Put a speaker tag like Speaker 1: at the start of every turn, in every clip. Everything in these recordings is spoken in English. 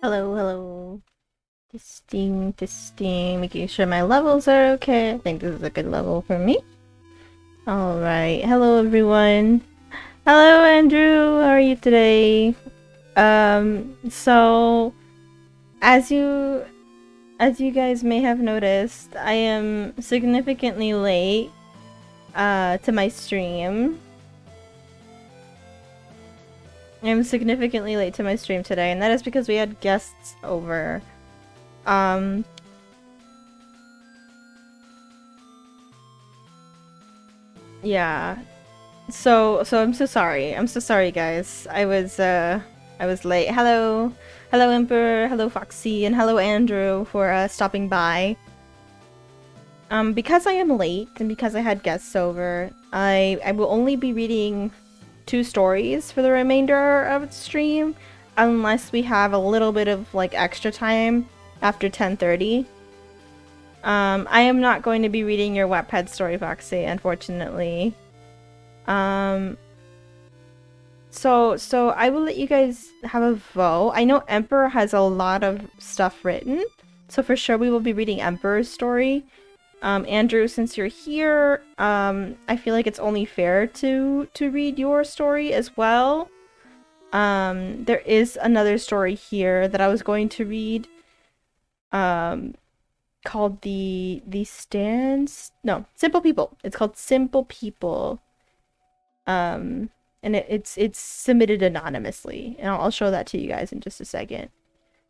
Speaker 1: Hello, hello. Testing, testing, making sure my levels are okay. I think this is a good level for me. Alright, hello everyone. Hello Andrew, how are you today? So as you guys may have noticed, I am significantly late to my stream. I'm significantly late to my stream today, and that is because we had guests over. Yeah. So I'm so sorry. I'm so sorry, guys. I was late. Hello. Hello Emperor, hello Foxy, and hello Andrew for stopping by. Because I am late and because I had guests over, I will only be reading 2 stories for the remainder of the stream unless we have a little bit of like extra time after 10:30. I am not going to be reading your Wattpad story, Foxy, unfortunately. So I will let you guys have a vote. I know Emperor has a lot of stuff written, so for sure we will be reading Emperor's story. Andrew, since you're here, I feel like it's only fair to read your story as well. There is another story here that I was going to read, called Simple People. It's called Simple People. And it's submitted anonymously, and I'll show that to you guys in just a second.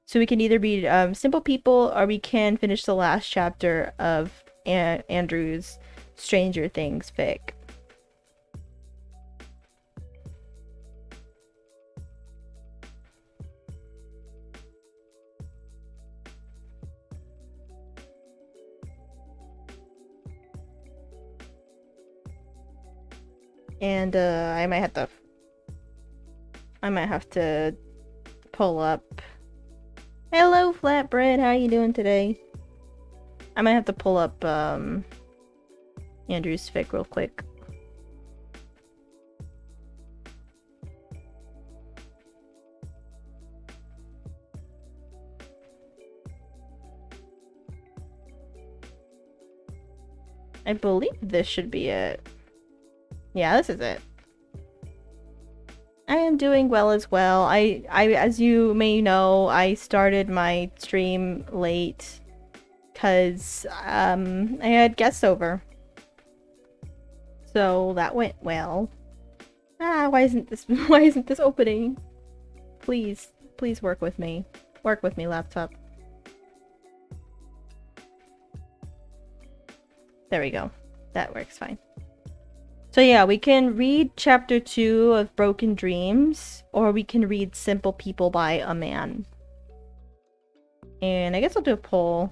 Speaker 1: So we can either read Simple People, or we can finish the last chapter of Andrew's Stranger Things fic. And I might have to pull up. Hello, Flatbread. How are you doing today? I might have to pull up Andrew's fic real quick. I believe this should be it. Yeah, this is it. I am doing well as well. I as you may know, I started my stream late because I had guests over. So that went well. Why isn't this opening? Please work with me. Work with me, laptop. There we go. That works fine. So yeah, we can read chapter 2 of Broken Dreams, or we can read Simple People by a Man. And I guess I'll do a poll.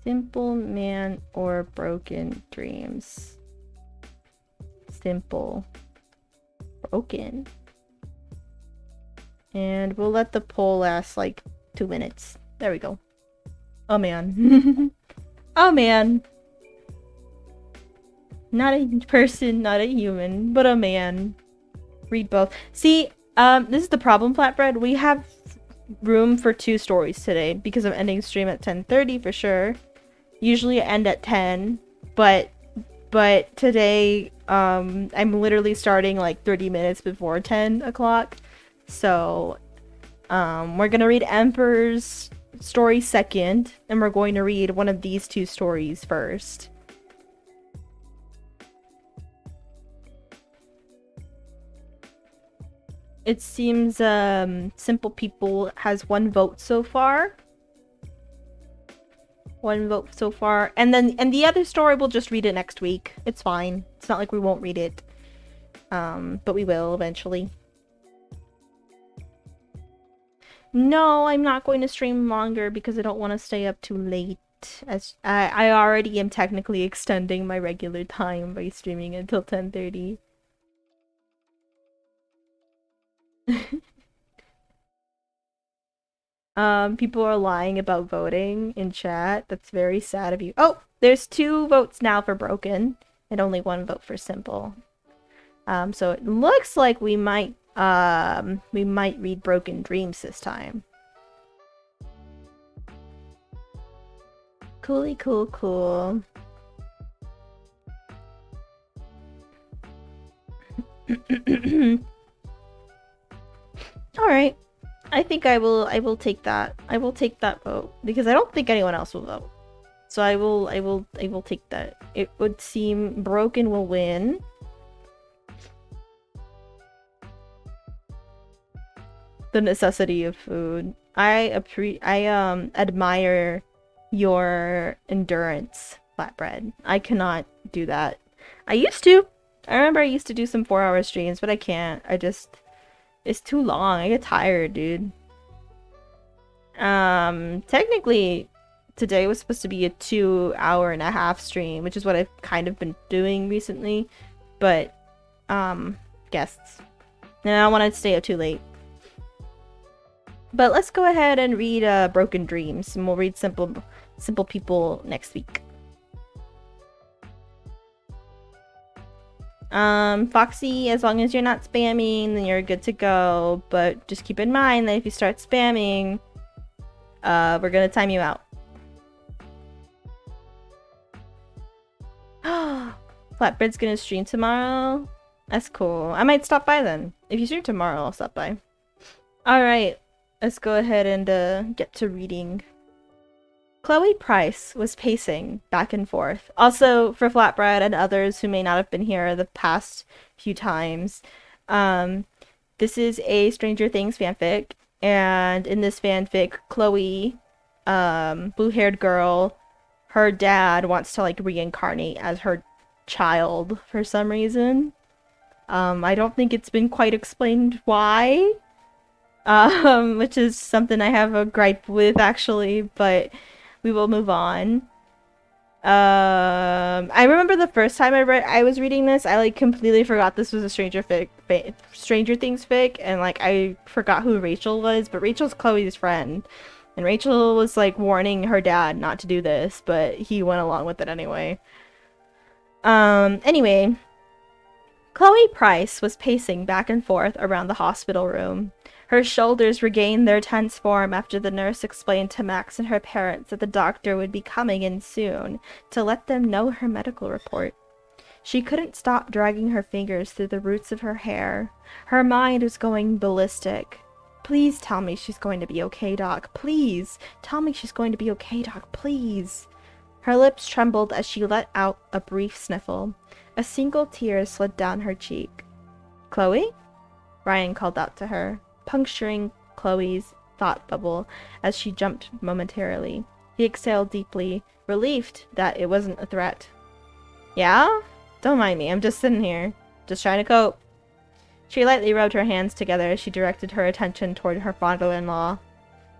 Speaker 1: Simple Man or Broken Dreams? Simple. Broken. And we'll let the poll last like 2 minutes. There we go. Oh man. Oh man. Not a person, not a human, but a man. Read both. See, this is the problem, Flatbread. We have room for 2 stories today because I'm ending stream at 10:30 for sure. Usually I end at 10, but today I'm literally starting like 30 minutes before 10 o'clock. So we're gonna read Emperor's story second, and we're going to read one of these 2 stories first. It seems Simple People has 1 vote so far. 1 vote so far. And the other story we'll just read it next week. It's fine. It's not like we won't read it. But we will eventually. No, I'm not going to stream longer because I don't want to stay up too late. As I already am technically extending my regular time by streaming until 10:30. People are lying about voting in chat. That's very sad of you. Oh, there's 2 votes now for Broken and only 1 vote for Simple. So it looks like we might read Broken Dreams this time. Coolly cool. Alright. I think I will take that. I will take that vote. Because I don't think anyone else will vote. So I will take that. It would seem Broken will win. The necessity of food. I admire your endurance, Flatbread. I cannot do that. I used to. I remember I used to do some 4-hour streams, but I can't. It's too long. I get tired, dude. Technically, today was supposed to be a 2.5-hour stream, which is what I've kind of been doing recently. But, guests. And I don't want to stay up too late. But let's go ahead and read Broken Dreams, and we'll read Simple People next week. Foxy, as long as you're not spamming, then you're good to go. But just keep in mind that if you start spamming, we're gonna time you out. Flatbread's gonna stream tomorrow? That's cool. I might stop by then. If you stream tomorrow, I'll stop by. Alright, let's go ahead and get to reading. Chloe Price was pacing back and forth. Also, for Flatbread and others who may not have been here the past few times, this is a Stranger Things fanfic, and in this fanfic, Chloe, blue-haired girl, her dad wants to, like, reincarnate as her child for some reason. I don't think it's been quite explained why, which is something I have a gripe with, actually, but we will move on. I remember the first time I was reading this, I like completely forgot this was a Stranger Things fic, and like I forgot who Rachel was, but Rachel's Chloe's friend. And Rachel was like warning her dad not to do this, but he went along with it anyway. Anyway, Chloe Price was pacing back and forth around the hospital room. Her shoulders regained their tense form after the nurse explained to Max and her parents that the doctor would be coming in soon to let them know her medical report. She couldn't stop dragging her fingers through the roots of her hair. Her mind was going ballistic. Please tell me she's going to be okay, Doc. Please. Tell me she's going to be okay, Doc. Please. Her lips trembled as she let out a brief sniffle. A single tear slid down her cheek. Chloe? Ryan called out to her, puncturing Chloe's thought bubble as she jumped momentarily. He exhaled deeply, relieved that it wasn't a threat. Yeah? Don't mind me, I'm just sitting here. Just trying to cope. She lightly rubbed her hands together as she directed her attention toward her father-in-law.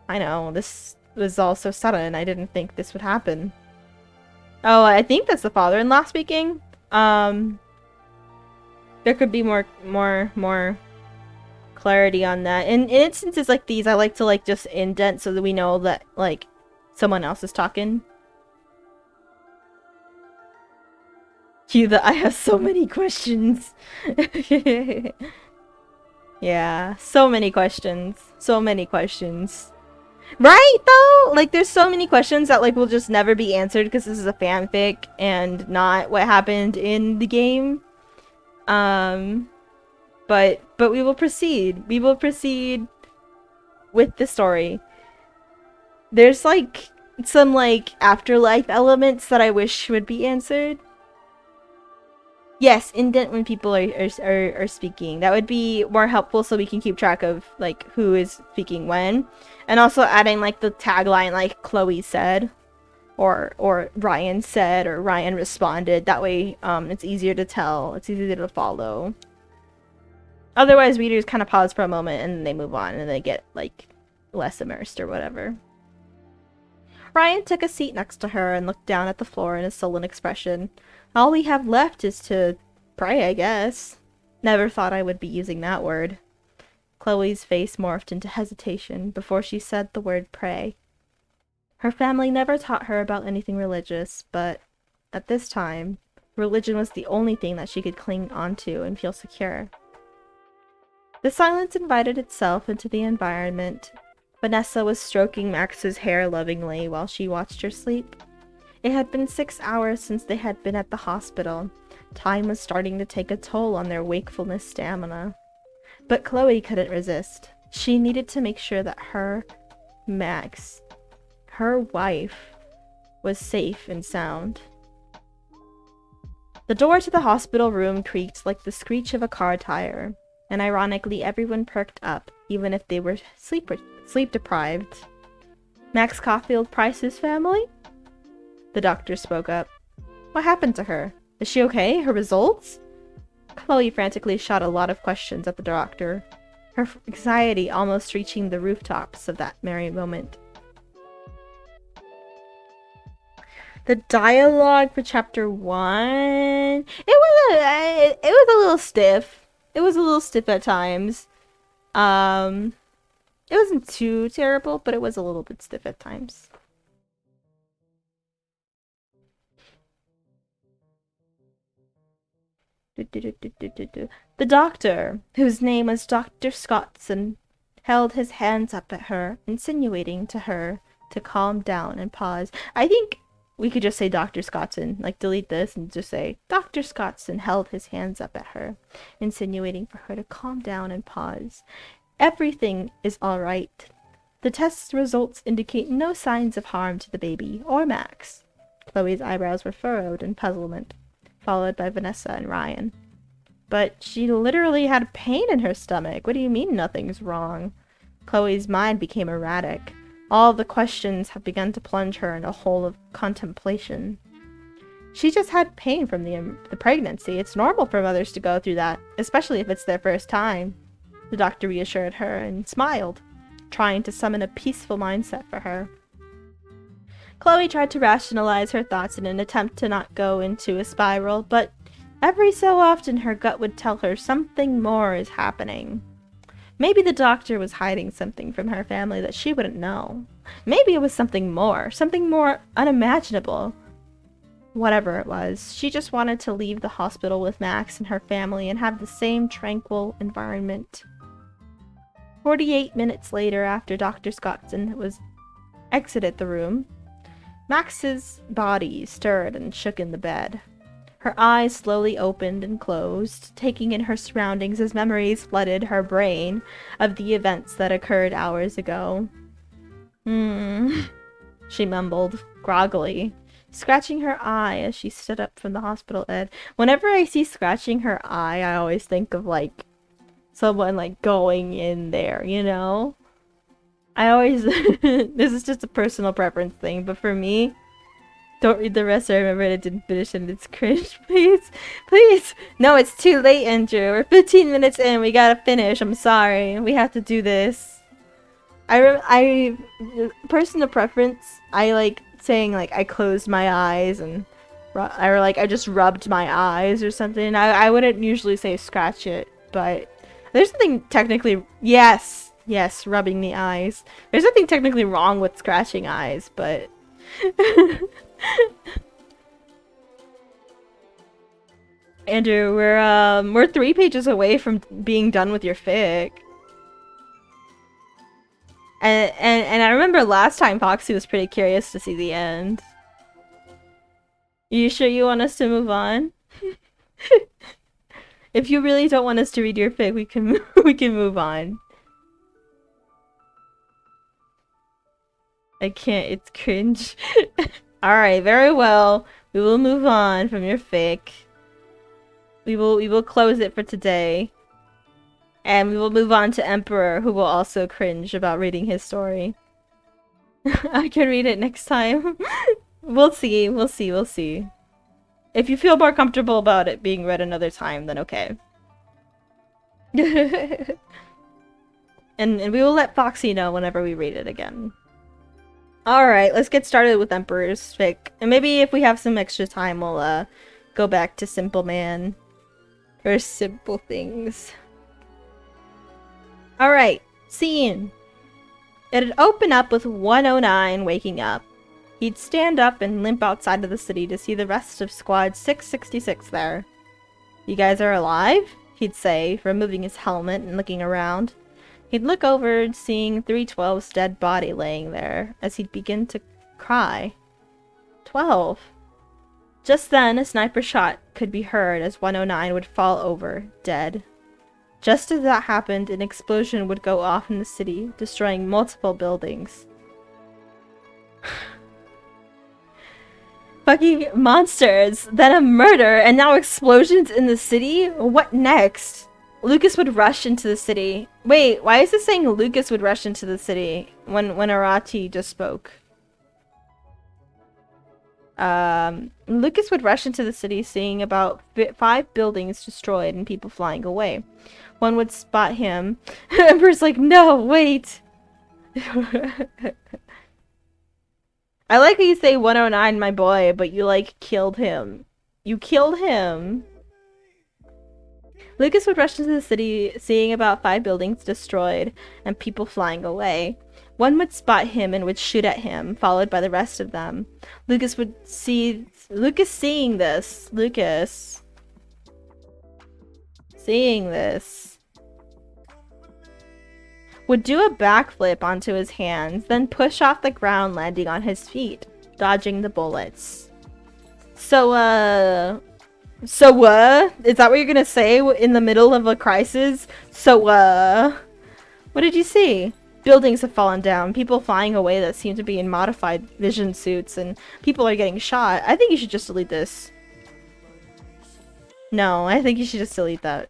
Speaker 1: I know, this was all so sudden, I didn't think this would happen. Oh, I think that's the father-in-law speaking. There could be more clarity on that. In instances like these, I like to like just indent so that we know that like someone else is talking. I have so many questions. Yeah, so many questions. So many questions. Right though? Like there's so many questions that like will just never be answered because this is a fanfic and not what happened in the game. But we will proceed. We will proceed with the story. There's like some like afterlife elements that I wish would be answered. Yes, indent when people are speaking. That would be more helpful so we can keep track of like who is speaking when. And also adding like the tagline like Chloe said or Ryan said or Ryan responded. That way it's easier to tell. It's easier to follow. Otherwise readers kind of pause for a moment and they move on and they get like less immersed or whatever. Ryan took a seat next to her and looked down at the floor in a sullen expression. All we have left is to pray, I guess. Never thought I would be using that word. Chloe's face morphed into hesitation before she said the word pray. Her family never taught her about anything religious, but at this time, religion was the only thing that she could cling onto and feel secure. The silence invited itself into the environment. Vanessa was stroking Max's hair lovingly while she watched her sleep. It had been 6 hours since they had been at the hospital. Time was starting to take a toll on their wakefulness stamina. But Chloe couldn't resist. She needed to make sure that Max, her wife, was safe and sound. The door to the hospital room creaked like the screech of a car tire, and ironically everyone perked up, even if they were sleep-deprived. Max Caulfield Price's family? The doctor spoke up. What happened to her? Is she okay? Her results? Chloe frantically shot a lot of questions at the doctor, her anxiety almost reaching the rooftops of that merry moment. The dialogue for chapter 1... It was a little stiff. It was a little stiff at times. It wasn't too terrible, but it was a little bit stiff at times. The doctor, whose name was Dr. Scottson, held his hands up at her, insinuating to her to calm down and pause. I think we could just say Dr. Scottson, like delete this and just say Dr. Scottson held his hands up at her, insinuating for her to calm down and pause. Everything is all right. The test results indicate no signs of harm to the baby or Max. Chloe's eyebrows were furrowed in puzzlement, followed by Vanessa and Ryan. But she literally had pain in her stomach. What do you mean nothing's wrong? Chloe's mind became erratic. All the questions had begun to plunge her in a hole of contemplation. She just had pain from the pregnancy. It's normal for mothers to go through that, especially if it's their first time. The doctor reassured her and smiled, trying to summon a peaceful mindset for her. Chloe tried to rationalize her thoughts in an attempt to not go into a spiral, but every so often her gut would tell her something more is happening. Maybe the doctor was hiding something from her family that she wouldn't know. Maybe it was something more unimaginable. Whatever it was, she just wanted to leave the hospital with Max and her family and have the same tranquil environment. 48 minutes later, after Dr. Scottson was exited the room, Max's body stirred and shook in the bed. Her eyes slowly opened and closed, taking in her surroundings as memories flooded her brain of the events that occurred hours ago. She mumbled, groggily, scratching her eye as she stood up from the hospital bed. Whenever I see scratching her eye, I always think of, like, someone, like, going in there, you know? I always... This is just a personal preference thing, but for me... Don't read the rest, I remember I didn't finish and it's cringe. Please, please. No, it's too late, Andrew. We're 15 minutes in. We gotta finish. I'm sorry. We have to do this. Personal preference, I like saying, like, I closed my eyes and, or like, I just rubbed my eyes or something. I wouldn't usually say scratch it, but there's something technically, yes, rubbing the eyes. There's nothing technically wrong with scratching eyes, but... Andrew, we're 3 pages away from being done with your fic. And I remember last time Foxy was pretty curious to see the end. You sure you want us to move on? If you really don't want us to read your fic, we can move on. I can't, it's cringe. Alright, very well. We will move on from your fic. We will close it for today. And we will move on to Emperor, who will also cringe about reading his story. I can read it next time. We'll see. If you feel more comfortable about it being read another time, then okay. And we will let Foxy know whenever we read it again. Alright, let's get started with Emperor's fic. And maybe if we have some extra time, we'll go back to Simple Man. Or Simple Things. Alright, scene. It'd open up with 109 waking up. He'd stand up and limp outside of the city to see the rest of Squad 666 there. "You guys are alive?" he'd say, removing his helmet and looking around. He'd look over, seeing 312's dead body laying there, as he'd begin to cry. 12. Just then, a sniper shot could be heard as 109 would fall over, dead. Just as that happened, an explosion would go off in the city, destroying multiple buildings. Fucking monsters! Then a murder, and now explosions in the city? What next? Lucas would rush into the city. Wait, why is it saying Lucas would rush into the city when Arati just spoke? Lucas would rush into the city, seeing about 5 buildings destroyed and people flying away. One would spot him. Emperor's like, no, wait! I like how you say 109, my boy, but you, like, killed him. You killed him! Lucas would rush into the city, seeing about 5 buildings destroyed and people flying away. One would spot him and would shoot at him, followed by the rest of them. Lucas seeing this, would do a backflip onto his hands, then push off the ground, landing on his feet, dodging the bullets. So, is that what you're gonna say in the middle of a crisis? So, what did you see? Buildings have fallen down, people flying away that seem to be in modified vision suits, and people are getting shot. I think you should just delete this. No, I think you should just delete that.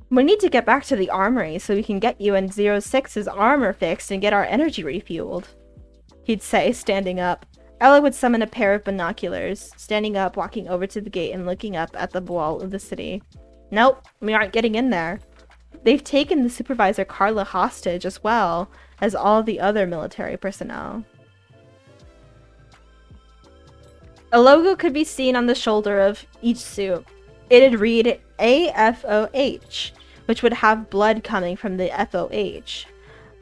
Speaker 1: We need to get back to the armory so we can get you and 06's armor fixed and get our energy refueled, he'd say, standing up. Ella would summon a pair of binoculars, standing up, walking over to the gate and looking up at the wall of the city. Nope, we aren't getting in there. They've taken the supervisor Carla hostage as well as all the other military personnel. A logo could be seen on the shoulder of each suit. It'd read AFOH, which would have blood coming from the FOH.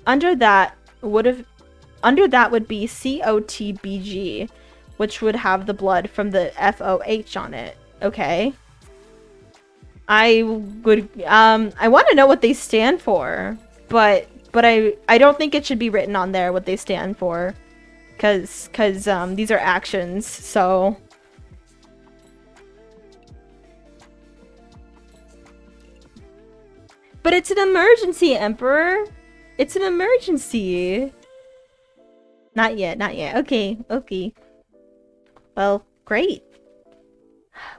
Speaker 1: Under that would be COTBG, which would have the blood from the FOH on it. Okay. I want to know what they stand for, but I don't think it should be written on there what they stand for, cause these are actions, so. But it's an emergency, Emperor. It's an emergency. Not yet, not yet. Okay, okay. Well, great.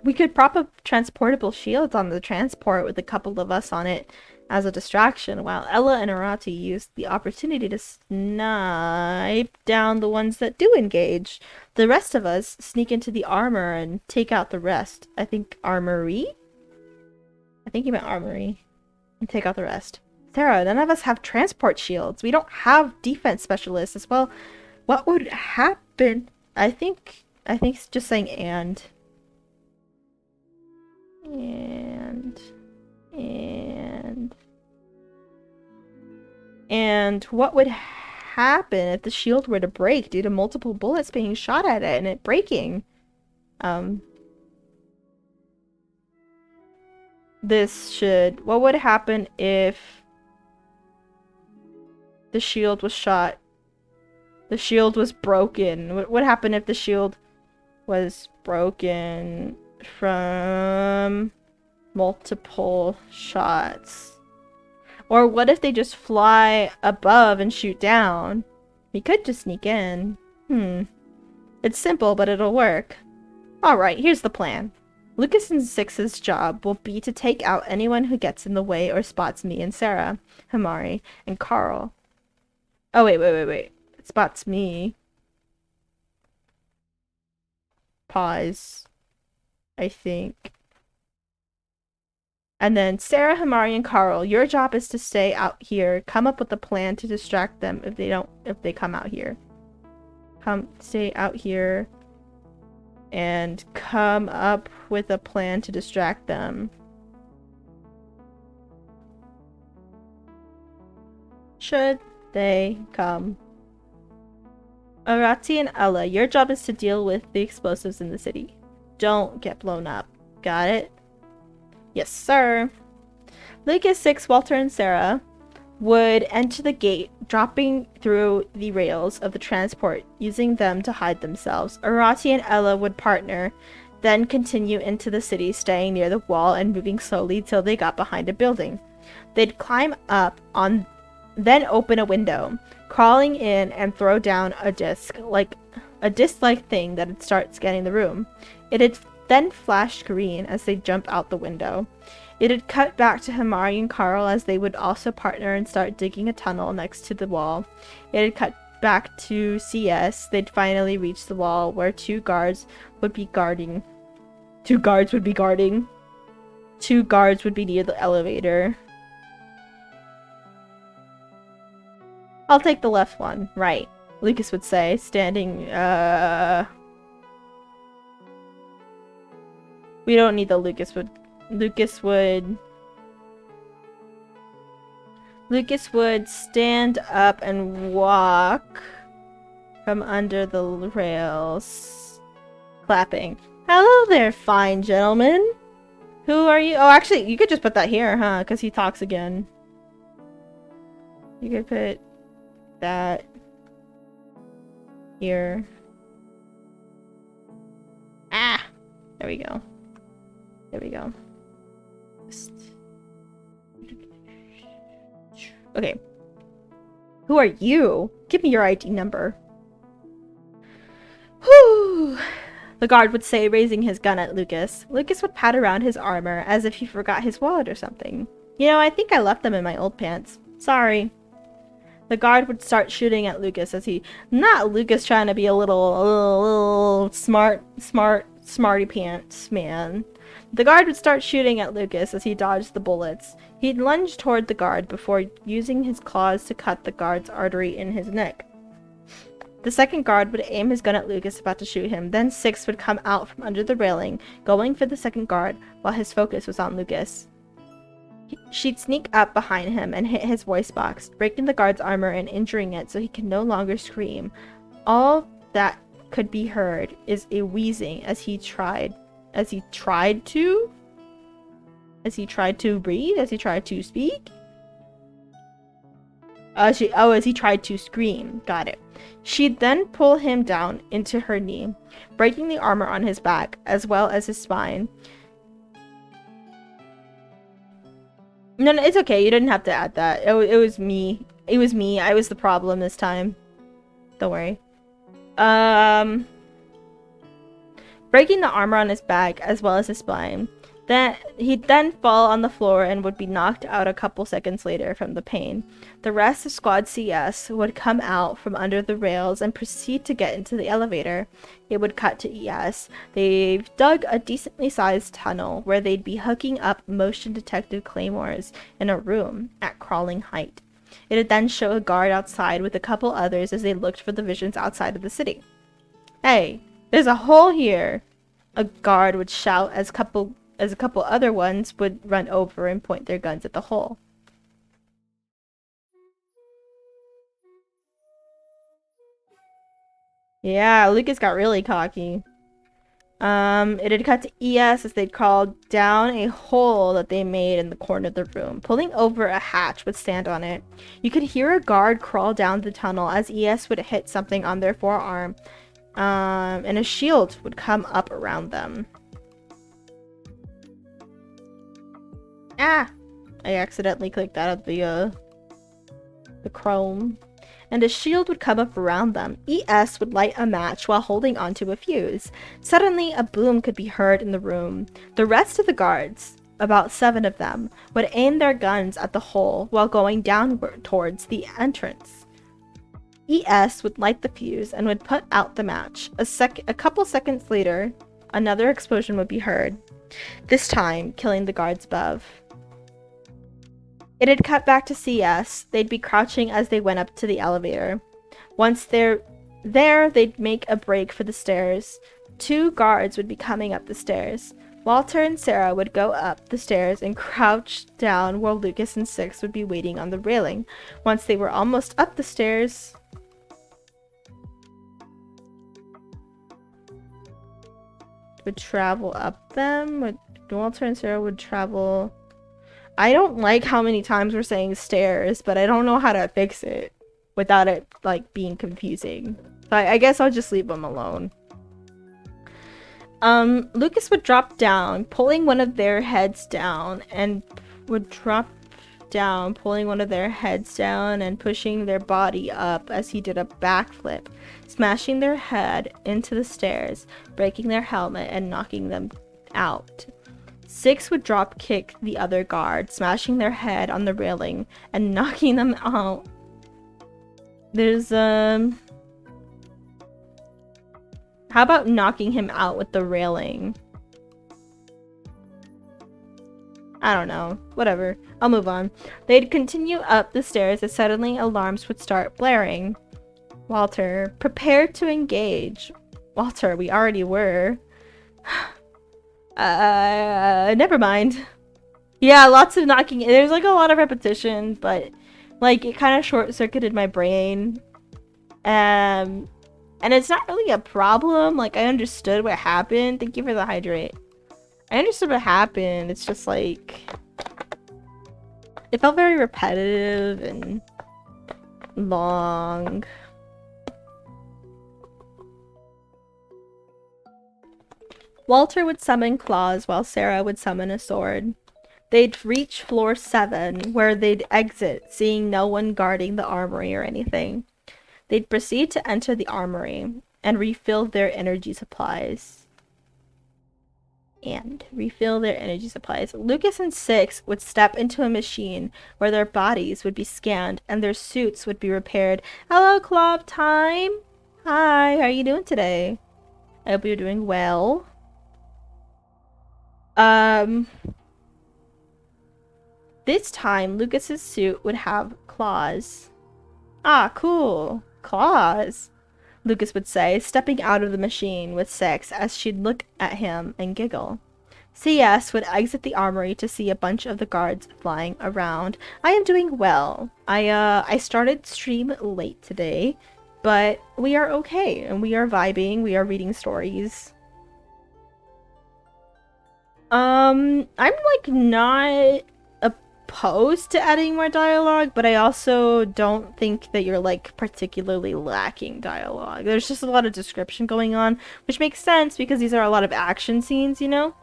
Speaker 1: We could prop up transportable shields on the transport with a couple of us on it as a distraction, while Ella and Arati used the opportunity to snipe down the ones that do engage. The rest of us sneak into the armor and take out the rest. I think armory? I think you meant armory. And take out the rest. Sarah, none of us have transport shields. We don't have defense specialists as well. What would happen? I think it's just saying and what would happen if the shield were to break due to multiple bullets being shot at it and it breaking? What would happen if the shield was shot? The shield was broken. What would happen if the shield was broken from multiple shots? Or what if they just fly above and shoot down? We could just sneak in. It's simple, but it'll work. Alright, here's the plan. Lucas and Six's job will be to take out anyone who gets in the way or spots me and Sarah, Hamari, and Carl. Oh, wait. It spots me. Pause. I think. And then Sarah, Hamari, and Carl, your job is to stay out here. Come up with a plan to distract them if they come out here. Stay out here. And come up with a plan to distract them. Should they come. Arati and Ella, your job is to deal with the explosives in the city. Don't get blown up. Got it? Yes, sir. Lucas, 6, Walter, and Sarah would enter the gate, dropping through the rails of the transport, using them to hide themselves. Arati and Ella would partner, then continue into the city, staying near the wall and moving slowly till they got behind a building. They'd climb up on, then open a window, crawling in and throw down a disc-like thing that'd start scanning the room. It'd then flash green as they jump out the window. It'd cut back to Himari and Carl as they would also partner and start digging a tunnel next to the wall. It'd cut back to CS. They'd finally reach the wall where two guards would be guarding. Two guards would be near the elevator. I'll take the left one. Right, Lucas would say, standing, We don't need the Lucas would stand up and walk from under the rails, clapping. Hello there, fine gentlemen. Who are you? Oh, actually, you could just put that here, huh? Because he talks again. You could put that here. Ah! There we go. There we go. Okay. Who are you? Give me your ID number. Whew! The guard would say, raising his gun at Lucas. Lucas would pat around his armor as if he forgot his wallet or something. You know, I think I left them in my old pants. Sorry. The guard would start shooting at Lucas as he... Not Lucas trying to be a little smarty pants man. The guard would start shooting at Lucas as he dodged the bullets. He'd lunge toward the guard before using his claws to cut the guard's artery in his neck. The second guard would aim his gun at Lucas, about to shoot him. Then 6 would come out from under the railing, going for the second guard, while his focus was on Lucas. She'd sneak up behind him and hit his voice box, breaking the guard's armor and injuring it so he could no longer scream. All that could be heard is a wheezing as he tried to breathe, as he tried to speak. As he tried to scream. Got it. She'd then pull him down into her knee, breaking the armor on his back as well as his spine. No, it's okay. You didn't have to add that. It was me. It was me. I was the problem this time. Don't worry. Breaking the armor on his back as well as his spine. He'd then fall on the floor and would be knocked out a couple seconds later from the pain. The rest of Squad CS would come out from under the rails and proceed to get into the elevator. It would cut to ES. They've dug a decently sized tunnel where they'd be hooking up motion detected claymores in a room at crawling height. It'd then show a guard outside with a couple others as they looked for the visions outside of the city. Hey, there's a hole here! A guard would shout as a couple other ones would run over and point their guns at the hole. Yeah, Lucas got really cocky. It had cut to ES as they'd crawled down a hole that they made in the corner of the room. Pulling over a hatch would stand on it. You could hear a guard crawl down the tunnel as ES would hit something on their forearm. And a shield would come up around them. Ah! I accidentally clicked out of the Chrome. And a shield would come up around them. ES would light a match while holding onto a fuse. Suddenly, a boom could be heard in the room. The rest of the guards, about 7 of them, would aim their guns at the hole while going downward towards the entrance. ES would light the fuse and would put out the match. A couple seconds later, another explosion would be heard, this time killing the guards above. It had cut back to CS. They'd be crouching as they went up to the elevator. Once they're there, they'd make a break for the stairs. 2 guards would be coming up the stairs. Walter and Sarah would go up the stairs and crouch down while Lucas and 6 would be waiting on the railing. Once they were almost up the stairs... would travel up them. Walter and Sarah would travel. I don't like how many times we're saying stairs, but I don't know how to fix it without it like being confusing. So I guess I'll just leave them alone. Lucas would drop down, pulling one of their heads down, and would drop down, pulling one of their heads down and pushing their body up as he did a backflip, smashing their head into the stairs, breaking their helmet, and knocking them out. 6 would drop kick the other guard, smashing their head on the railing and knocking them out. There's, how about knocking him out with the railing? I don't know. Whatever. I'll move on. They'd continue up the stairs as suddenly alarms would start blaring. Walter, prepare to engage. Walter, we already were. Never mind. Yeah, lots of knocking. There's like a lot of repetition, but like it kind of short-circuited my brain. And it's not really a problem. Like I understood what happened. Thank you for the hydrate. I understood what happened. It's just like it felt very repetitive and long. Walter would summon claws while Sarah would summon a sword. They'd reach floor 7, where they'd exit, seeing no one guarding the armory or anything. They'd proceed to enter the armory and refill their energy supplies. Lucas and 6 would step into a machine where their bodies would be scanned and their suits would be repaired. Hello, Clop Time! Hi, how are you doing today? I hope you're doing well. This time, Lucas's suit would have claws. Ah, cool. Claws, Lucas would say, stepping out of the machine with 6 as she'd look at him and giggle. CS would exit the armory to see a bunch of the guards flying around. I am doing well. I started stream late today, but we are okay, and we are vibing, we are reading stories. I'm like not opposed to adding more dialogue, but I also don't think that you're like particularly lacking dialogue. There's just a lot of description going on, which makes sense because these are a lot of action scenes, you know?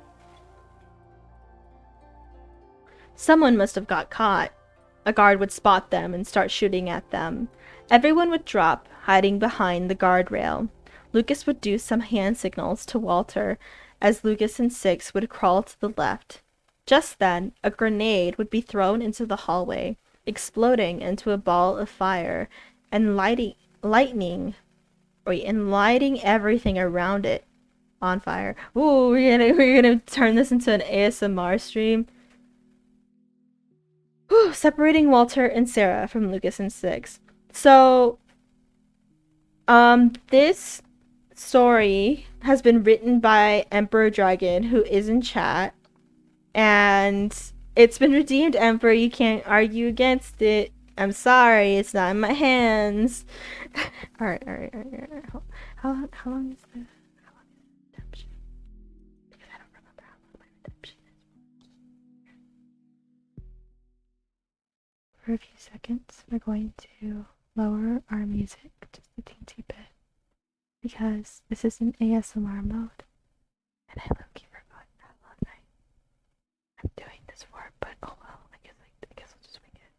Speaker 1: Someone must have got caught. A guard would spot them and start shooting at them. Everyone would drop, hiding behind the guardrail. Lucas would do some hand signals to Walter as Lucas and 6 would crawl to the left. Just then, a grenade would be thrown into the hallway, exploding into a ball of fire and lighting everything around it on fire. Ooh, we're gonna turn this into an ASMR stream. Whew, separating Walter and Sarah from Lucas and 6. So, this story has been written by EmperorDragon, who is in chat. And it's been redeemed, Emperor. You can't argue against it. I'm sorry, it's not in my hands. Alright. How long is the redemption? Because I don't remember how long my redemption is. For a few seconds, we're going to lower our music just a teensy bit. Because this is in ASMR mode. And I low-key forgot how long I'm doing this for, but oh well, I guess I'll just wing it.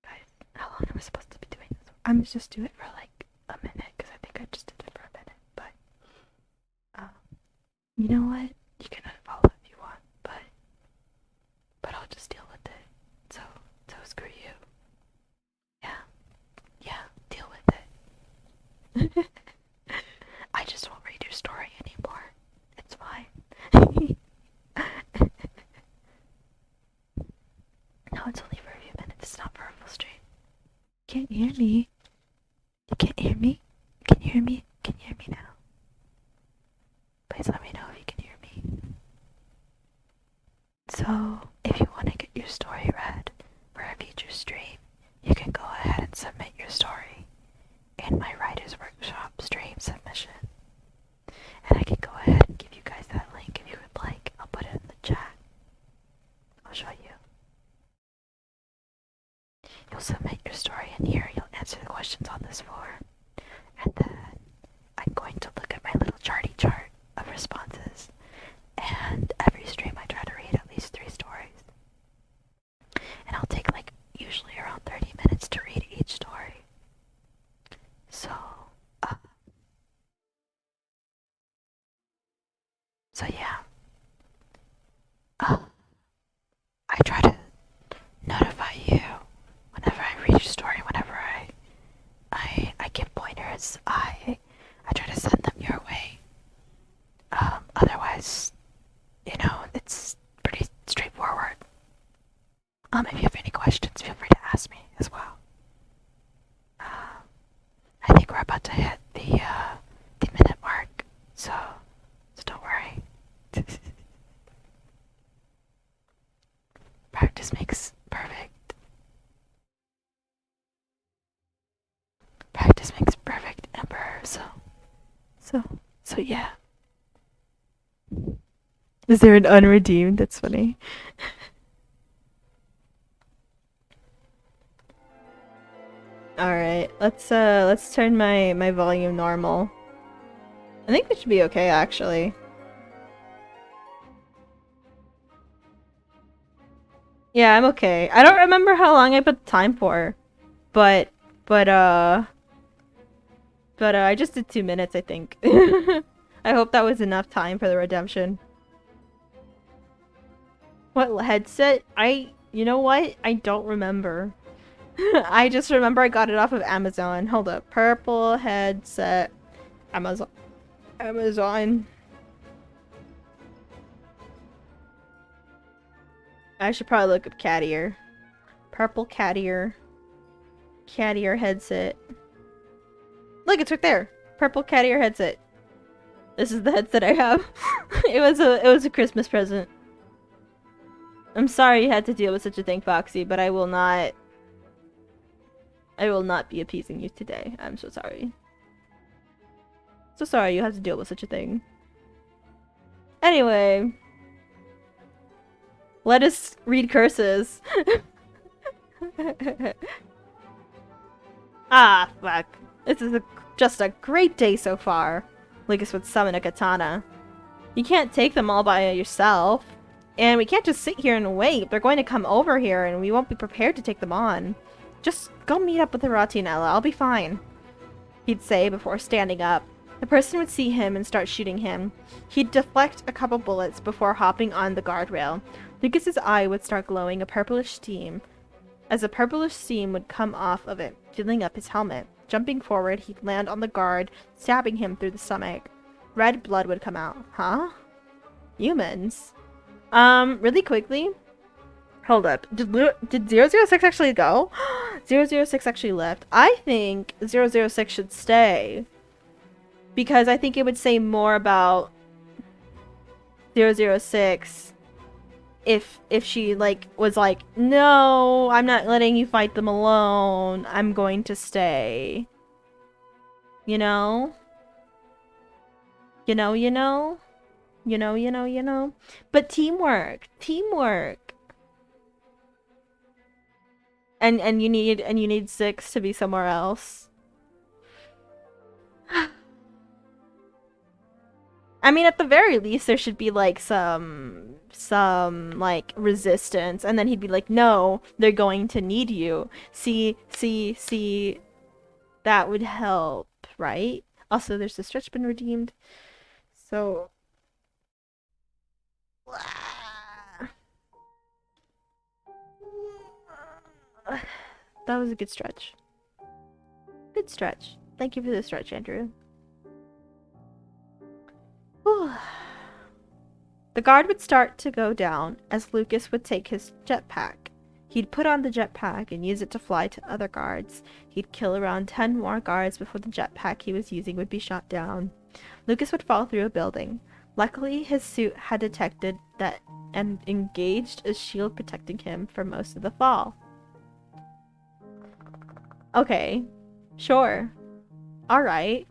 Speaker 1: Guys, how long am I supposed to be doing this for? I'm gonna just do it for like a minute, because I think I just did it for a minute, but you know what? You can unfollow if you want, but I'll just deal with it. So screw you. Yeah, deal with it. I just won't read your story anymore. It's fine. No, it's only for a few minutes. It's not for a full stream. Can't hear me. You can't hear me? Can you hear me? Can you hear me now? Please let me know if you can hear me. So, if you want to get your story read for a future stream, you can go ahead and submit your story in my Writer's Workshop stream submission. And I can go ahead
Speaker 2: is for. And then I'm going to look at my little charty chart of responses. And every stream I try to read at least 3 stories. And I'll take like usually around 30 minutes to read each story. So, yeah. I try to notify you whenever I read your story, whenever I give pointers, I try to send them your way. Otherwise, it's pretty straightforward. If you have any questions, feel free to ask me as well. I think we're about to hit the minute mark, so don't worry. Practice makes perfect. Practice makes perfect, Emperor. So yeah.
Speaker 1: Is there an unredeemed? That's funny. Alright, let's turn my volume normal. I think it should be okay, actually. Yeah, I'm okay. I don't remember how long I put the time for, but I just did 2 minutes, I think. I hope that was enough time for the redemption. What headset? You know what? I don't remember. I just remember I got it off of Amazon. Hold up. Purple headset. Amazon. I should probably look up cat ear. Purple cat ear. Cat ear headset. Look, it's right there. Purple cat ear headset. This is the headset I have. it was a Christmas present. I'm sorry you had to deal with such a thing, Foxy, but I will not be appeasing you today. I'm so sorry. So sorry you had to deal with such a thing. Anyway. Let us read curses. Ah, fuck. This is just a great day so far. Lucas would summon a katana. You can't take them all by yourself. And we can't just sit here and wait. They're going to come over here and we won't be prepared to take them on. Just go meet up with Hirati and Ella. I'll be fine. He'd say before standing up. The person would see him and start shooting him. He'd deflect a couple bullets before hopping on the guardrail. Lucas's eye would start glowing a purplish steam, as a purplish steam would come off of it, filling up his helmet. Jumping forward, he'd land on the guard, stabbing him through the stomach. Red blood would come out. Huh? Humans? Really quickly. Hold up. Did 006 actually go? 006 actually left. I think 006 should stay. Because I think it would say more about 006 if she was like, no, I'm not letting you fight them alone. I'm going to stay. You know? You know? But teamwork. And you need 6 to be somewhere else. I mean, at the very least, there should be like some like resistance, and then he'd be like, "No, they're going to need you." See, that would help, right? Also, there's the stretch been redeemed, so that was a good stretch. Good stretch. Thank you for the stretch, Andrew. The guard would start to go down as Lucas would take his jetpack. He'd put on the jetpack and use it to fly to other guards. He'd kill around 10 more guards before the jetpack he was using would be shot down. Lucas would fall through a building. Luckily, his suit had detected that and engaged a shield protecting him for most of the fall. Okay, sure. Alright.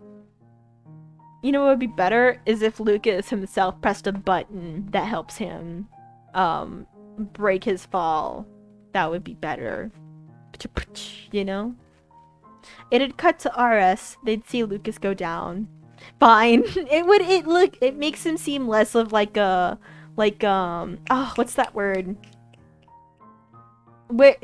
Speaker 1: You know what would be better is if Lucas himself pressed a button that helps him break his fall. That would be better. You know? It'd cut to RS. They'd see Lucas go down. Fine. It makes him seem less of like a, what's that word? Where,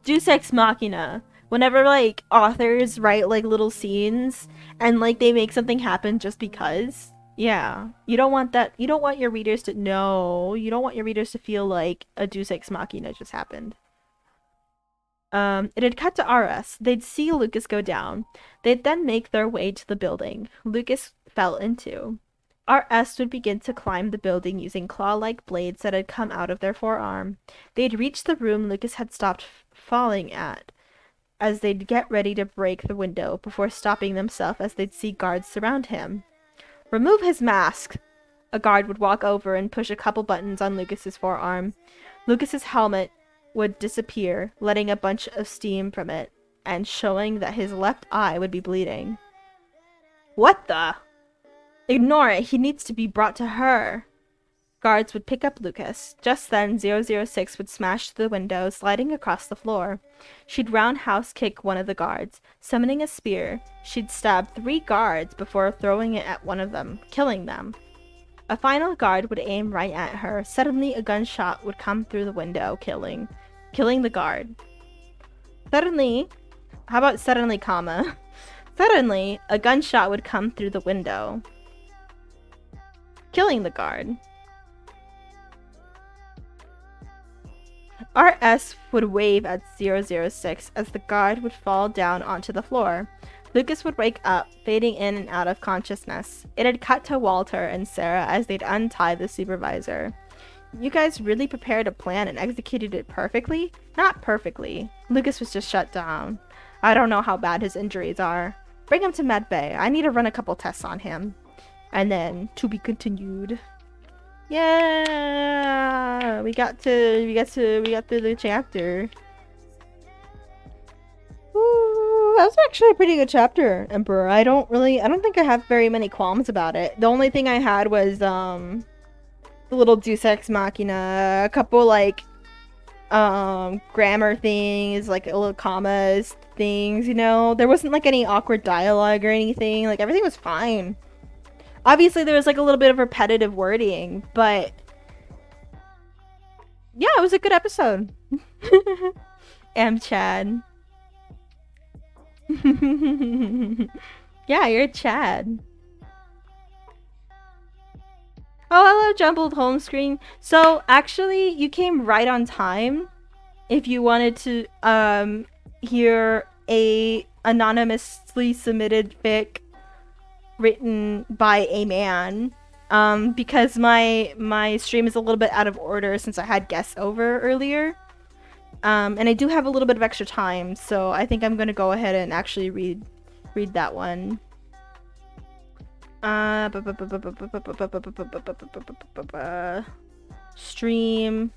Speaker 1: Deus Ex Machina. Whenever, like, authors write, like, little scenes and, like, they make something happen just because. Yeah. You don't want that. You don't want your readers to know. You don't want your readers to feel like a Deus Ex Machina just happened. It had cut to RS. They'd see Lucas go down. They'd then make their way to the building. Lucas fell into. RS would begin to climb the building using claw-like blades that had come out of their forearm. They'd reach the room Lucas had stopped falling at, as they'd get ready to break the window before stopping themselves as they'd see guards surround him. Remove his mask! A guard would walk over and push a couple buttons on Lucas's forearm. Lucas's helmet would disappear, letting a bunch of steam from it, and showing that his left eye would be bleeding. What the? Ignore it, he needs to be brought to her. Guards would pick up Lucas. Just then, 006 would smash through the window, sliding across the floor. She'd roundhouse kick one of the guards. Summoning a spear, she'd stab 3 guards before throwing it at one of them, killing them. A final guard would aim right at her. Suddenly, a gunshot would come through the window, killing the guard. Suddenly, how about suddenly, comma? Suddenly, a gunshot would come through the window, killing the guard. RS would wave at 006 as the guard would fall down onto the floor. Lucas would wake up, fading in and out of consciousness. It had cut to Walter and Sarah as they'd untie the supervisor. You guys really prepared a plan and executed it perfectly? Not perfectly. Lucas was just shut down. I don't know how bad his injuries are. Bring him to medbay. I need to run a couple tests on him. And then, to be continued. Yeah, we got through the chapter. Ooh, that was actually a pretty good chapter, Emperor. I don't think I have very many qualms about it. The only thing I had was the little Deus Ex Machina, a couple like grammar things, like little commas things, you know. There wasn't like any awkward dialogue or anything. Like everything was fine. Obviously, there was like a little bit of repetitive wording, but yeah, it was a good episode. Chad. Yeah, you're Chad. Oh, hello, jumbled home screen. So, actually, you came right on time if you wanted to hear a anonymously submitted fic written by a man, because my stream is a little bit out of order since I had guests over earlier, and I do have a little bit of extra time, so I think I'm gonna go ahead and actually read that one. Stream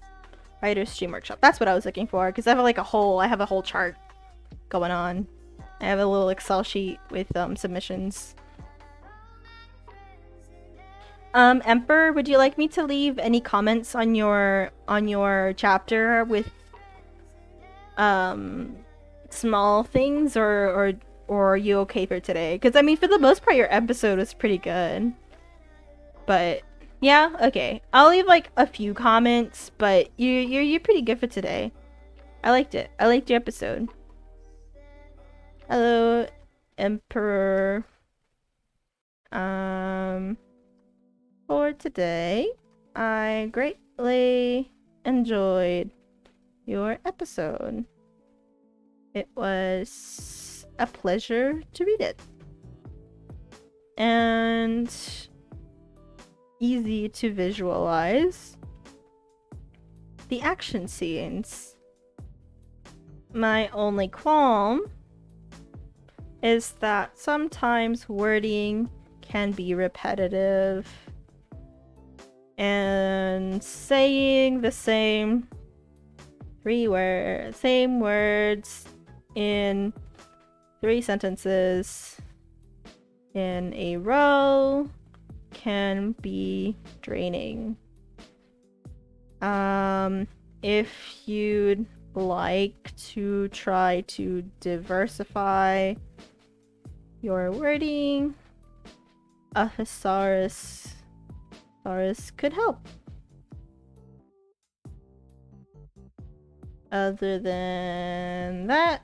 Speaker 1: writer's stream workshop. That's what I was looking for, because I have a whole chart going on. I have a little Excel sheet with submissions. Emperor, would you like me to leave any comments on your chapter with small things, or are you okay for today? Because I mean, for the most part, your episode was pretty good. But yeah, okay, I'll leave like a few comments, but you're pretty good for today. I liked it. I liked your episode. Hello, Emperor. For today, I greatly enjoyed your episode. It was a pleasure to read it. And easy to visualize. The action scenes. My only qualm is that sometimes wording can be repetitive. And saying the same words in 3 sentences in a row can be draining. If you'd like to try to diversify your wording, a thesaurus could help. Other than that,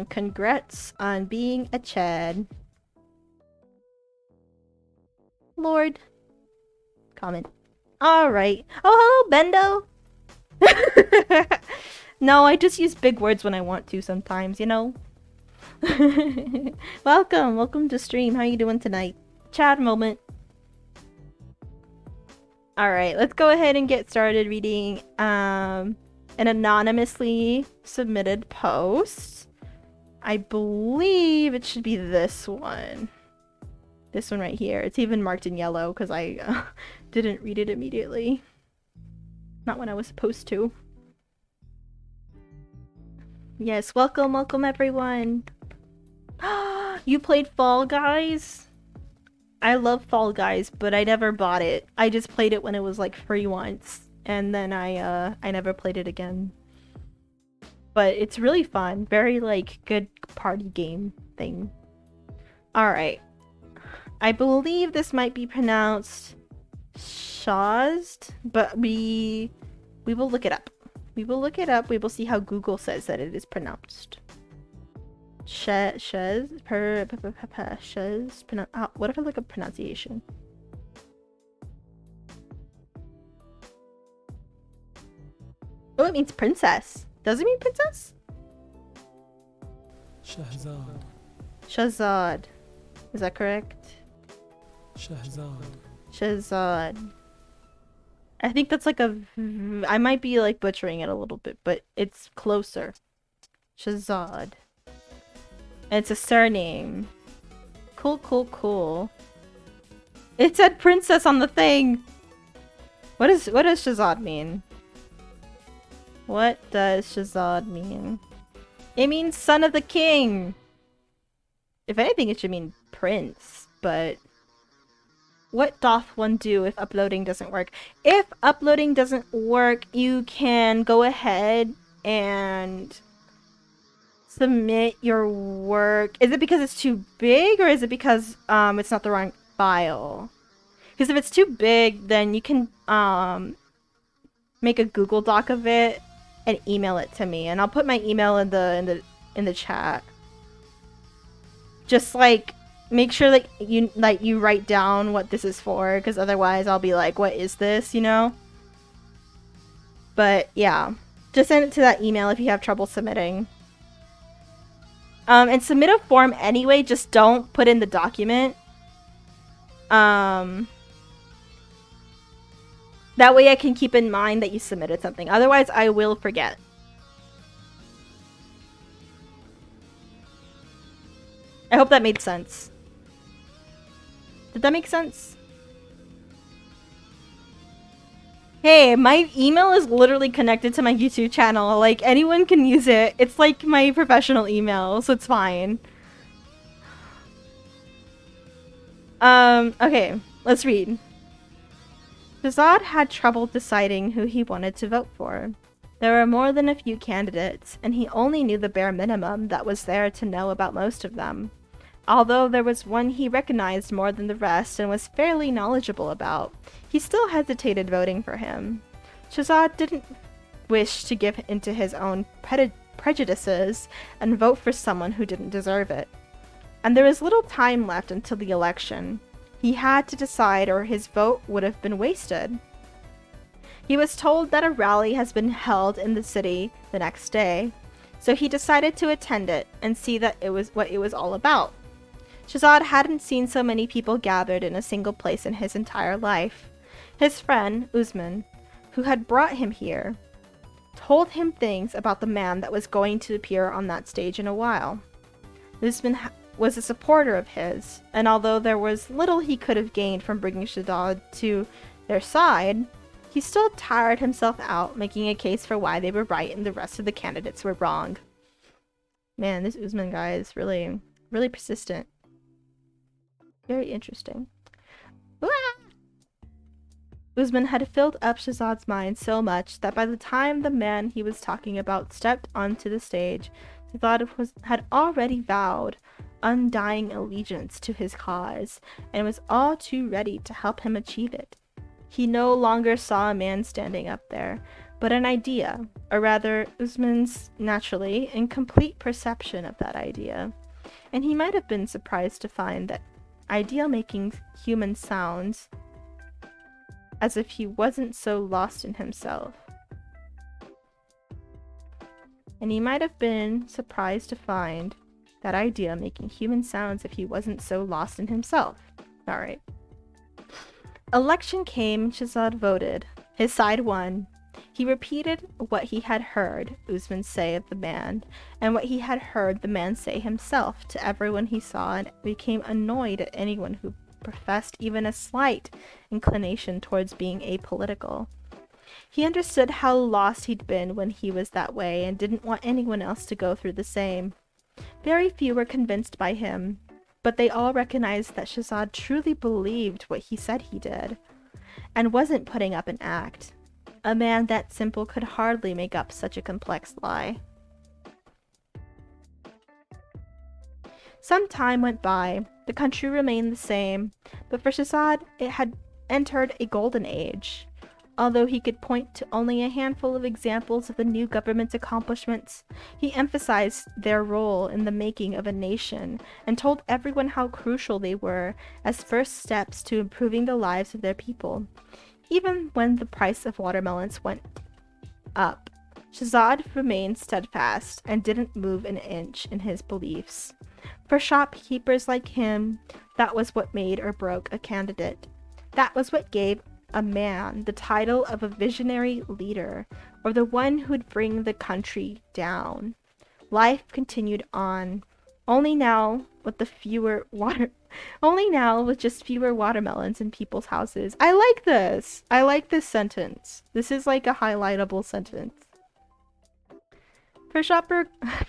Speaker 1: congrats on being a Chad. Lord. Comment. Alright. Oh, hello, Bendo! No, I just use big words when I want to sometimes, you know? Welcome to stream. How you doing tonight? Chad moment. Alright, let's go ahead and get started reading an anonymously submitted post. I believe it should be this one. This one right here. It's even marked in yellow because I didn't read it immediately. Not when I was supposed to. Yes, welcome everyone. You played Fall Guys? I love Fall Guys, but I never bought it. I just played it when it was like free once, and then I never played it again. But it's really fun. Very like good party game thing. Alright. I believe this might be pronounced Shazd, but we will look it up. We will look it up. We will see how Google says that it is pronounced. What if I look up pronunciation? Oh, it means princess. Does it mean princess?
Speaker 3: Shahzad.
Speaker 1: Shahzad. Is that correct? Shahzad. I think that's like a... I might be like butchering it a little bit, but it's closer. Shahzad. And it's a surname. Cool. It said princess on the thing! What does Shahzad mean? What does Shahzad mean? It means son of the king! If anything, it should mean prince, but... What doth one do if uploading doesn't work? If uploading doesn't work, you can go ahead and submit your work. Is it because it's too big, or is it because it's not the wrong file? Because if it's too big, then you can make a Google Doc of it and email it to me, and I'll put my email in the chat. Just like make sure that you write down what this is for, because otherwise I'll be like, what is this, you know? But yeah, just send it to that email if you have trouble submitting. And submit a form anyway, just don't put in the document. That way I can keep in mind that you submitted something. Otherwise, I will forget. I hope that made sense. Did that make sense? Hey, my email is literally connected to my YouTube channel. Like, anyone can use it. It's like my professional email, so it's fine. Okay, let's read. Shahzad had trouble deciding who he wanted to vote for. There were more than a few candidates, and he only knew the bare minimum that was there to know about most of them. Although there was one he recognized more than the rest and was fairly knowledgeable about, he still hesitated voting for him. Shahzad didn't wish to give in to his own prejudices and vote for someone who didn't deserve it. And there was little time left until the election. He had to decide, or his vote would have been wasted. He was told that a rally has been held in the city the next day, so he decided to attend it and see that it was what it was all about. Shahzad hadn't seen so many people gathered in a single place in his entire life. His friend, Usman, who had brought him here, told him things about the man that was going to appear on that stage in a while. Usman was a supporter of his, and although there was little he could have gained from bringing Shahzad to their side, he still tired himself out making a case for why they were right and the rest of the candidates were wrong. Man, this Usman guy is really persistent. Very interesting. Usman had filled up Shahzad's mind so much that by the time the man he was talking about stepped onto the stage, Shahzad had already vowed undying allegiance to his cause and was all too ready to help him achieve it. He no longer saw a man standing up there, but an idea, or rather Usman's naturally incomplete perception of that idea. And he might have been surprised to find that idea making human sounds as if he wasn't so lost in himself. And he might have been surprised to find that idea making human sounds if he wasn't so lost in himself. Alright. Election came, Shahzad voted. His side won. He repeated what he had heard Usman say of the man, and what he had heard the man say himself to everyone he saw, and became annoyed at anyone who professed even a slight inclination towards being apolitical. He understood how lost he'd been when he was that way, and didn't want anyone else to go through the same. Very few were convinced by him, but they all recognized that Shahzad truly believed what he said he did, and wasn't putting up an act. A man that simple could hardly make up such a complex lie. Some time went by. The country remained the same, but for Shahzad it had entered a golden age. Although he could point to only a handful of examples of the new government's accomplishments, he emphasized their role in the making of a nation and told everyone how crucial they were as first steps to improving the lives of their people. Even when the price of watermelons went up, Shahzad remained steadfast and didn't move an inch in his beliefs. For shopkeepers like him, that was what made or broke a candidate. That was what gave a man the title of a visionary leader, or the one who'd bring the country down. Life continued on, only now with just fewer watermelons in people's houses. I like this. I like this sentence. This is like a highlightable sentence. For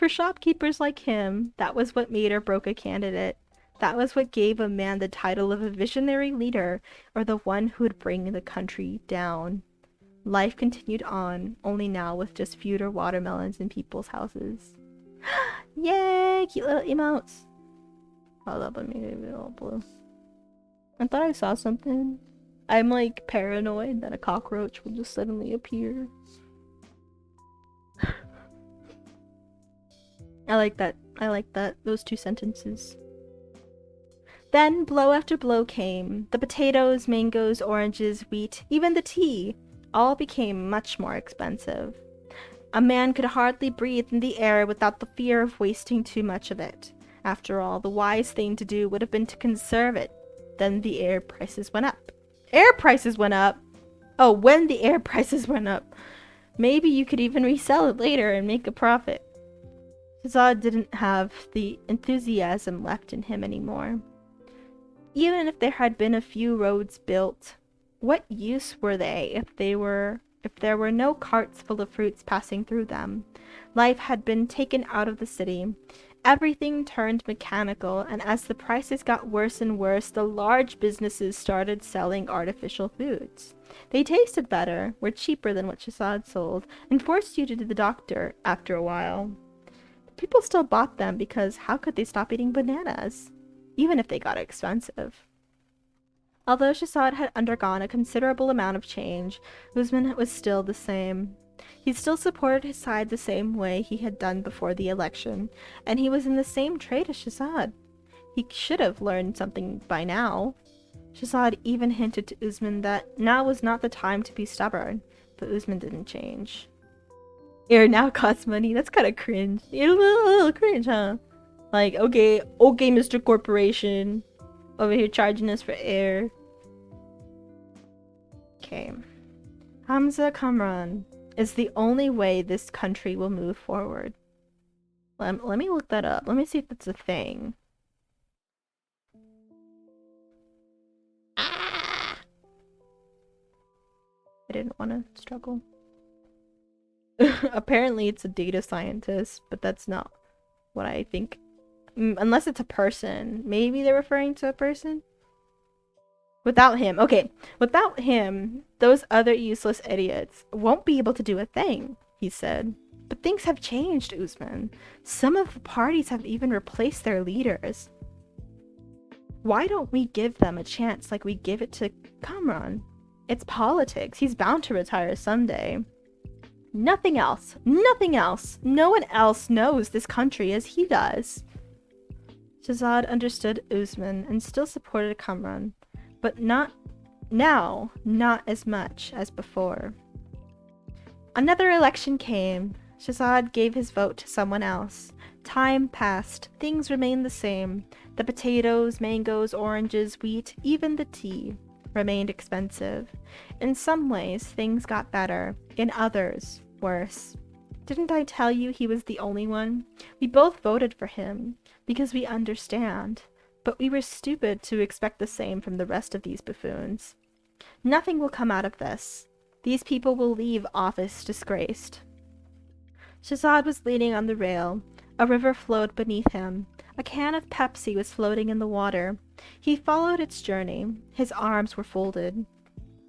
Speaker 1: shopkeepers like him, that was what made or broke a candidate. That was what gave a man the title of a visionary leader, or the one who would bring the country down. Life continued on, only now with just fewer watermelons in people's houses. Yay! Cute little emotes! Hold up, let me get it all blue. I thought I saw something. I'm like paranoid that a cockroach will just suddenly appear. I like that. Those two sentences. Then blow after blow came. The potatoes, mangoes, oranges, wheat, even the tea, all became much more expensive. A man could hardly breathe in the air without the fear of wasting too much of it. After all, the wise thing to do would have been to conserve it. Then the air prices went up. Air prices went up? Oh, when the air prices went up. Maybe you could even resell it later and make a profit. Shahzad didn't have the enthusiasm left in him anymore. Even if there had been a few roads built, what use were they if there were no carts full of fruits passing through them? Life had been taken out of the city. Everything turned mechanical, and as the prices got worse and worse, the large businesses started selling artificial foods. They tasted better, were cheaper than what Shahzad sold, and forced you to the doctor after a while. People still bought them because how could they stop eating bananas, even if they got expensive? Although Shahzad had undergone a considerable amount of change, Usman was still the same. He still supported his side the same way he had done before the election, and he was in the same trade as Shahzad. He should have learned something by now. Shahzad even hinted to Usman that now was not the time to be stubborn, but Usman didn't change. Air now costs money. That's kind of cringe. A little cringe, huh? Like, okay, Mr. Corporation, over here charging us for air. Okay. Hamza Kamran is the only way this country will move forward. Let me look that up. Let me see if that's a thing. I didn't want to struggle. Apparently it's a data scientist, but that's not what I think. Unless it's a person. Maybe they're referring to a person? Without him, okay, without him, those other useless idiots won't be able to do a thing, he said. But things have changed, Usman. Some of the parties have even replaced their leaders. Why don't we give them a chance like we give it to Kamran? It's politics. He's bound to retire someday. Nothing else. Nothing else. No one else knows this country as he does. Shahzad understood Usman and still supported Kamran, but not as much as before. Another election came. Shahzad gave his vote to someone else. Time passed. Things remained the same. The potatoes, mangoes, oranges, wheat, even the tea remained expensive. In some ways, things got better. In others, worse. Didn't I tell you he was the only one? We both voted for him because we understand. But we were stupid to expect the same from the rest of these buffoons. Nothing will come out of this. These people will leave office disgraced. Shahzad was leaning on the rail. A river flowed beneath him. A can of Pepsi was floating in the water. He followed its journey. His arms were folded.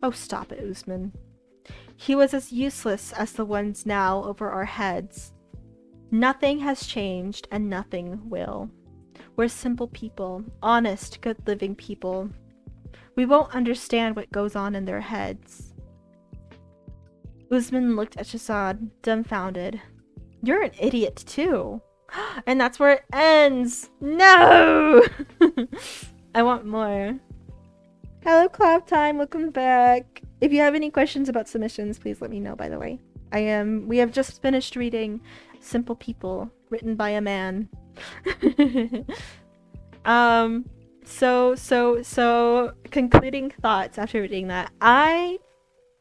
Speaker 1: Oh, stop it, Usman. He was as useless as the ones now over our heads. Nothing has changed, and nothing will. We're simple people, honest, good-living people. We won't understand what goes on in their heads. Usman looked at Shahzad, dumbfounded. You're an idiot, too. And that's where it ends. No! I want more. Hello, Clap Time. Welcome back. If you have any questions about submissions, please let me know, by the way. We have just finished reading Simple People, written by a man. So concluding thoughts after reading that. I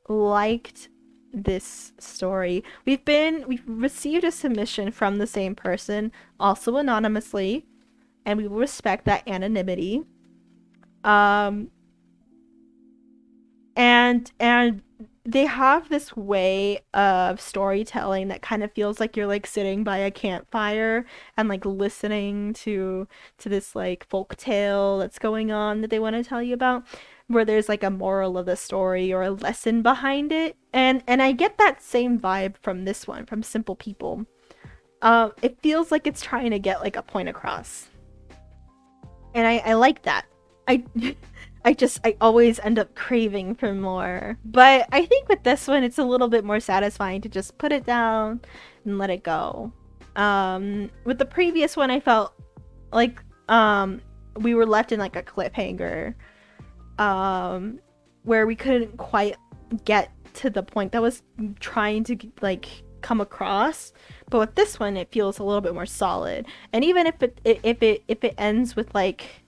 Speaker 1: liked this story. We've received a submission from the same person, also anonymously, and we will respect that anonymity. And they have this way of storytelling that kind of feels like you're like sitting by a campfire and like listening to this like folk tale that's going on that they want to tell you about, where there's like a moral of the story or a lesson behind it. And I get that same vibe from this one, from Simple People. It feels like it's trying to get like a point across. And I like that. I always end up craving for more. But I think with this one, it's a little bit more satisfying to just put it down and let it go. With the previous one, I felt like we were left in like a cliffhanger, where we couldn't quite get to the point that was trying to like come across. But with this one, it feels a little bit more solid. And even if it ends with like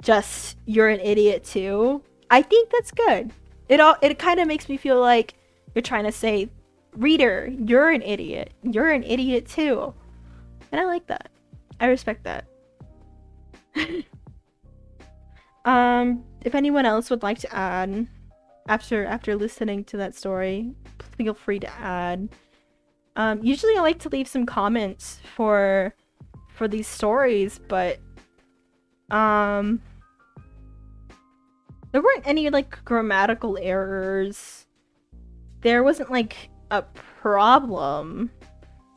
Speaker 1: just you're an idiot too, I think that's good. It kind of makes me feel like you're trying to say, reader, you're an idiot too. And I like that. I respect that. If anyone else would like to add after listening to that story, feel free to add. Usually I like to leave some comments for these stories, but there weren't any like grammatical errors. There wasn't like a problem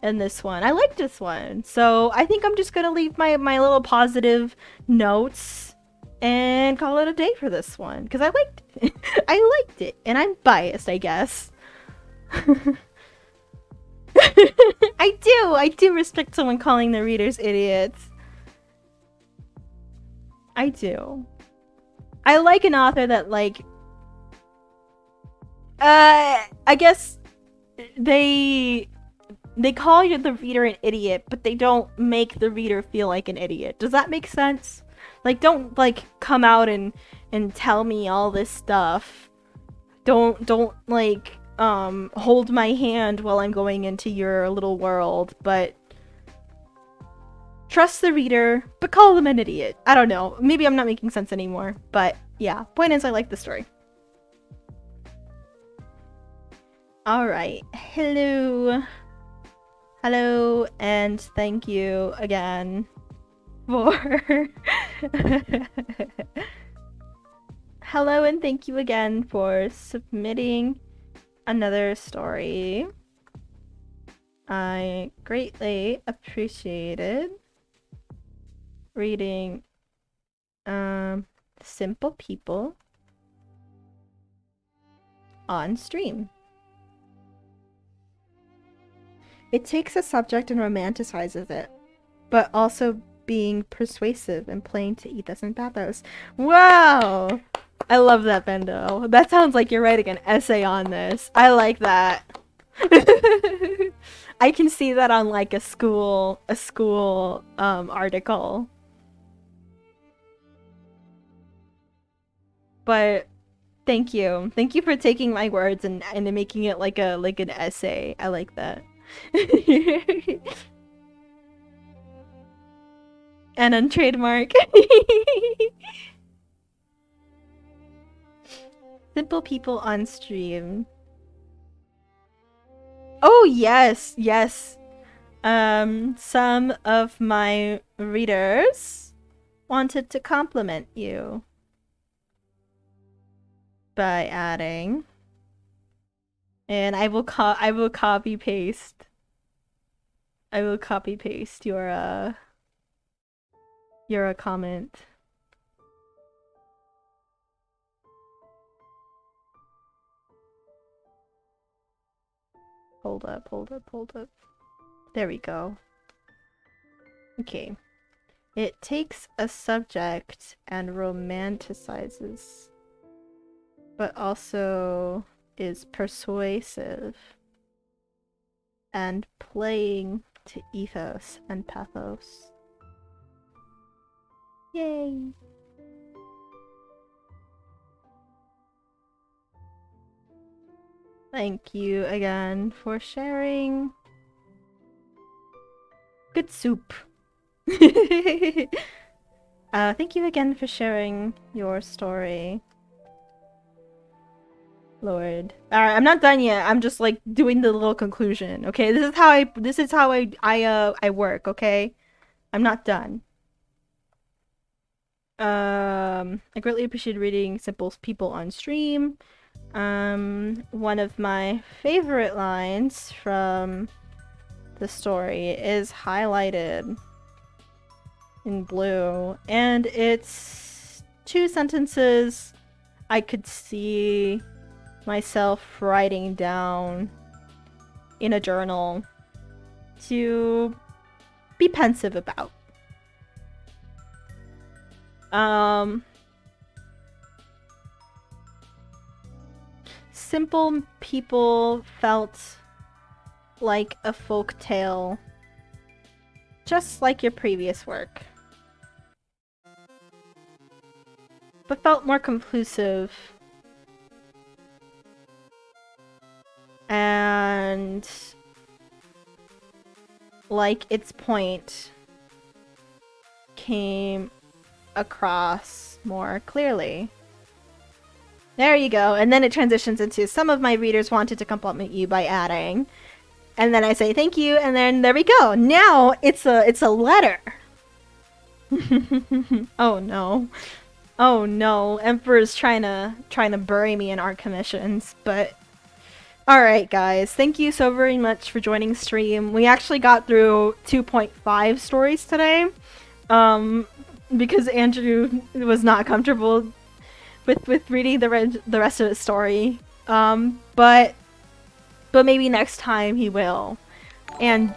Speaker 1: in this one. I liked this one, so I think I'm just gonna leave my little positive notes and call it a day for this one, because I liked it. I liked it, and I'm biased, I guess. I do respect someone calling the readers idiots. I do. I like an author that like I guess they call you the reader an idiot, but they don't make the reader feel like an idiot. Does that make sense? Like, don't like come out and tell me all this stuff. Don't like hold my hand while I'm going into your little world, but trust the reader, but call them an idiot. I don't know. Maybe I'm not making sense anymore, but yeah. Point is, I like the story. Alright. Hello, and thank you again for hello and thank you again for submitting another story. I greatly appreciated reading Simple People on stream. It takes a subject and romanticizes it, but also being persuasive and playing to ethos and pathos. Wow! I love that, Bendo. That sounds like you're writing an essay on this. I like that. I can see that on like a school article. But thank you. Thank you for taking my words and making it like an essay. I like that. Anon trademark. Simple People on stream. Oh yes, yes. Some of my readers wanted to compliment you by adding, and I will copy paste. I will copy paste your comment. Hold up. There we go. Okay. It takes a subject and romanticizes, but also is persuasive and playing to ethos and pathos. Yay! Thank you again for sharing. Good soup. Thank you again for sharing your story, Lord. Alright, I'm not done yet. I'm just like doing the little conclusion. Okay, this is how I work. Okay, I'm not done. I greatly appreciate reading Simple People on stream. One of my favorite lines from the story is highlighted in blue, and it's 2 sentences I could see myself writing down in a journal to be pensive about. Simple People felt like a folk tale, just like your previous work, but felt more conclusive and like its point came across more clearly. There you go. And then it transitions into some of my readers wanted to compliment you by adding. And then I say thank you, and then there we go. Now it's a letter. Oh no. Oh no. Emperor's trying to bury me in art commissions, but alright guys, thank you so very much for joining stream. We actually got through 2.5 stories today. Because Andrew was not comfortable with reading the rest of the story. But maybe next time he will. And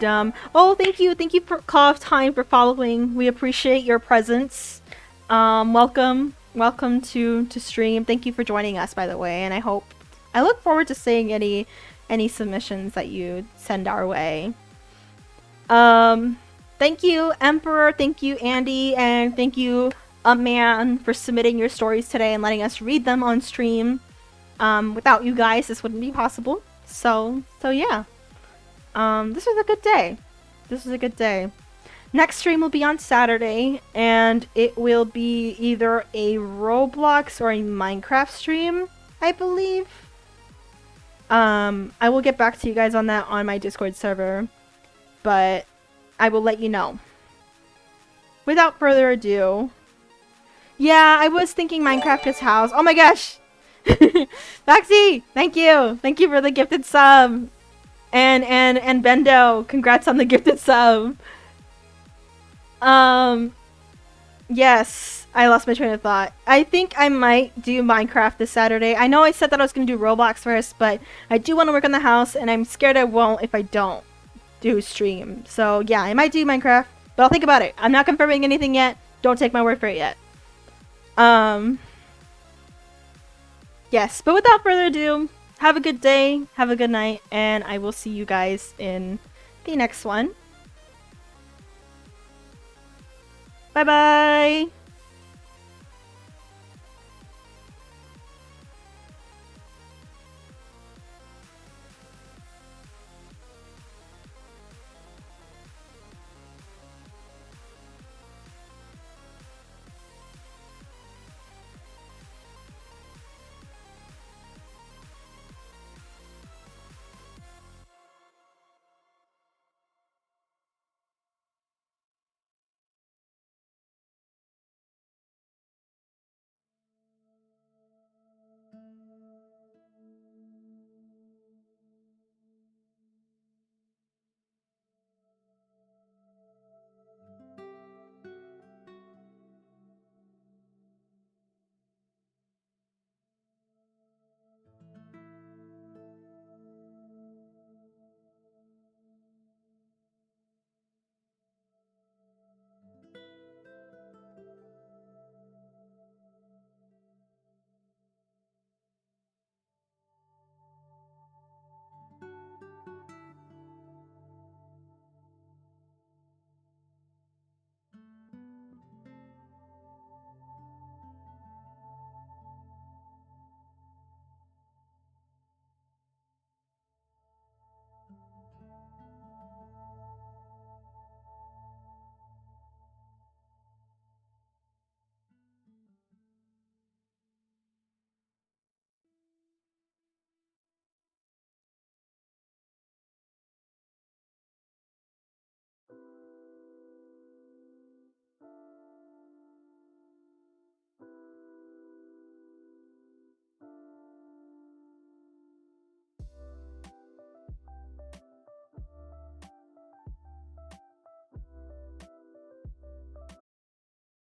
Speaker 1: oh, thank you for Call of Time for following. We appreciate your presence. Welcome to stream. Thank you for joining us, by the way. And I look forward to seeing any submissions that you send our way. Thank you, Emperor. Thank you, Andy, and thank you, Man, for submitting your stories today and letting us read them on stream. Without you guys, this wouldn't be possible. So yeah. This was a good day. This was a good day. Next stream will be on Saturday, and it will be either a Roblox or a Minecraft stream, I believe. I will get back to you guys on that on my Discord server, but I will let you know. Without further ado, Yeah, I was thinking Minecraft is house. Oh my gosh. Foxy, thank you. Thank you for the gifted sub. And Bendo, congrats on the gifted sub. Yes, I lost my train of thought. I think I might do Minecraft this Saturday. I know I said that I was going to do Roblox first, but I do want to work on the house, and I'm scared I won't if I don't do stream. So yeah, I might do Minecraft, but I'll think about it. I'm not confirming anything yet. Don't take my word for it yet. Yes, but without further ado, have a good day, have a good night, and I will see you guys in the next one. Bye bye!